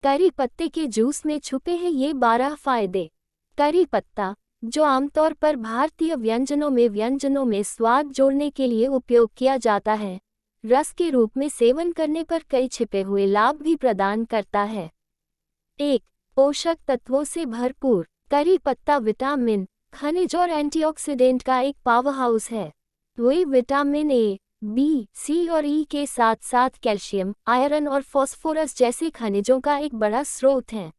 करी पत्ते के जूस में छुपे हैं ये 12 फायदे। करी पत्ता, जो आमतौर पर भारतीय व्यंजनों में स्वाद जोड़ने के लिए उपयोग किया जाता है, रस के रूप में सेवन करने पर कई छिपे हुए लाभ भी प्रदान करता है। 1. पोषक तत्वों से भरपूर। करी पत्ता विटामिन, खनिज और एंटीऑक्सीडेंट का एक पावरहाउस है। वे विटामिन ए, बी, सी और ई के साथ साथ कैल्शियम, आयरन और फास्फोरस जैसे खनिजों का एक बड़ा स्रोत हैं।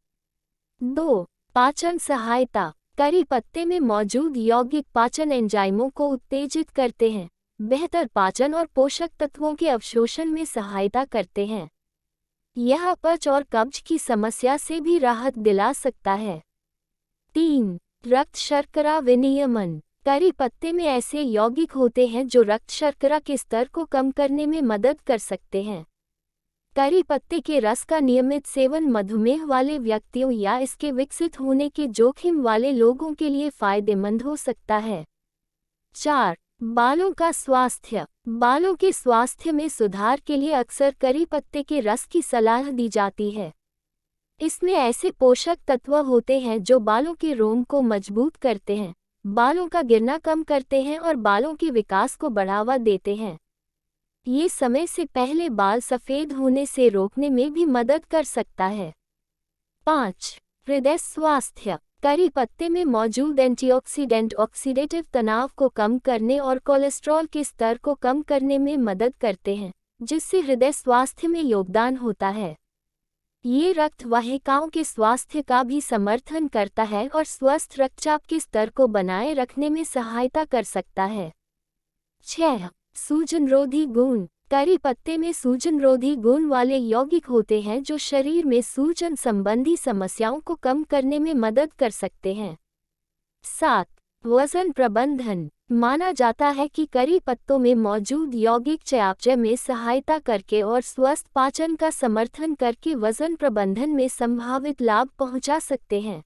2. पाचन सहायता। करी पत्ते में मौजूद यौगिक पाचन एंजाइमों को उत्तेजित करते हैं, बेहतर पाचन और पोषक तत्वों के अवशोषण में सहायता करते हैं। यह अपच और कब्ज की समस्या से भी राहत दिला सकता है। 3. रक्त शर्करा विनियमन। करी पत्ते में ऐसे यौगिक होते हैं जो रक्त शर्करा के स्तर को कम करने में मदद कर सकते हैं। करी पत्ते के रस का नियमित सेवन मधुमेह वाले व्यक्तियों या इसके विकसित होने के जोखिम वाले लोगों के लिए फायदेमंद हो सकता है। 4. बालों का स्वास्थ्य। बालों के स्वास्थ्य में सुधार के लिए अक्सर करी पत्ते के रस की सलाह दी जाती है। इसमें ऐसे पोषक तत्व होते हैं जो बालों के रोम को मजबूत करते हैं, बालों का गिरना कम करते हैं और बालों के विकास को बढ़ावा देते हैं। ये समय से पहले बाल सफ़ेद होने से रोकने में भी मदद कर सकता है। 5. हृदय स्वास्थ्य। करी पत्ते में मौजूद एंटीऑक्सीडेंट ऑक्सीडेटिव तनाव को कम करने और कोलेस्ट्रॉल के स्तर को कम करने में मदद करते हैं, जिससे हृदय स्वास्थ्य में योगदान होता है। ये रक्त वाहिकाओं के स्वास्थ्य का भी समर्थन करता है और स्वस्थ रक्तचाप के स्तर को बनाए रखने में सहायता कर सकता है। 6. सूजनरोधी गुण। करी पत्ते में सूजनरोधी गुण वाले यौगिक होते हैं जो शरीर में सूजन संबंधी समस्याओं को कम करने में मदद कर सकते हैं। 7. वजन प्रबंधन। माना जाता है कि करी पत्तों में मौजूद यौगिक चयापचय में सहायता करके और स्वस्थ पाचन का समर्थन करके वजन प्रबंधन में संभावित लाभ पहुंचा सकते हैं।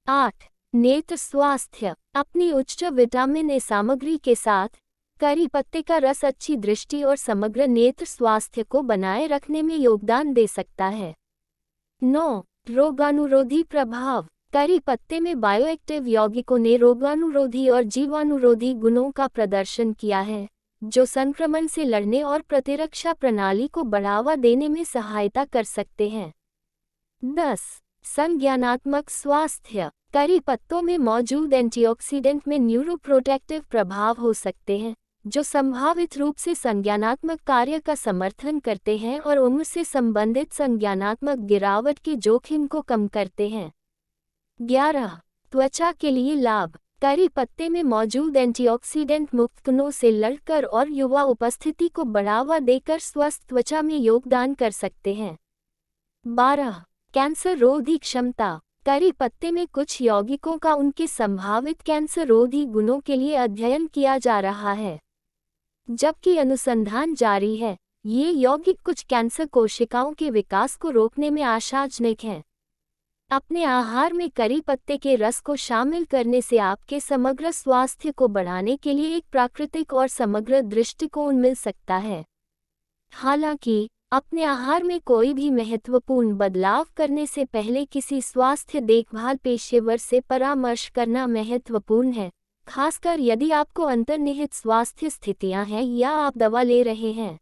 8. नेत्र स्वास्थ्य। अपनी उच्च विटामिन ए सामग्री के साथ करी पत्ते का रस अच्छी दृष्टि और समग्र नेत्र स्वास्थ्य को बनाए रखने में योगदान दे सकता है। 9. रोगानुरोधी प्रभाव। करी पत्ते में बायोएक्टिव यौगिकों ने रोगानुरोधी और जीवाणुरोधी गुणों का प्रदर्शन किया है, जो संक्रमण से लड़ने और प्रतिरक्षा प्रणाली को बढ़ावा देने में सहायता कर सकते हैं। 10. संज्ञानात्मक स्वास्थ्य। करी पत्तों में मौजूद एंटीऑक्सीडेंट में न्यूरोप्रोटेक्टिव प्रभाव हो सकते हैं, जो संभावित रूप से संज्ञानात्मक कार्य का समर्थन करते हैं और उम्र से संबंधित संज्ञानात्मक गिरावट के जोखिम को कम करते हैं। 11. त्वचा के लिए लाभ। करी पत्ते में मौजूद एंटीऑक्सीडेंट मुक्त कणों से लड़कर और युवा उपस्थिति को बढ़ावा देकर स्वस्थ त्वचा में योगदान कर सकते हैं। 12. कैंसर रोधी क्षमता। करी पत्ते में कुछ यौगिकों का उनके संभावित कैंसर रोधी गुणों के लिए अध्ययन किया जा रहा है। जबकि अनुसंधान जारी है, ये यौगिक कुछ कैंसर कोशिकाओं के विकास को रोकने में आशाजनक हैं। अपने आहार में करी पत्ते के रस को शामिल करने से आपके समग्र स्वास्थ्य को बढ़ाने के लिए एक प्राकृतिक और समग्र दृष्टिकोण मिल सकता है। हालांकि अपने आहार में कोई भी महत्वपूर्ण बदलाव करने से पहले किसी स्वास्थ्य देखभाल पेशेवर से परामर्श करना महत्वपूर्ण है, खासकर यदि आपको अंतर्निहित स्वास्थ्य स्थितियां हैं या आप दवा ले रहे हैं।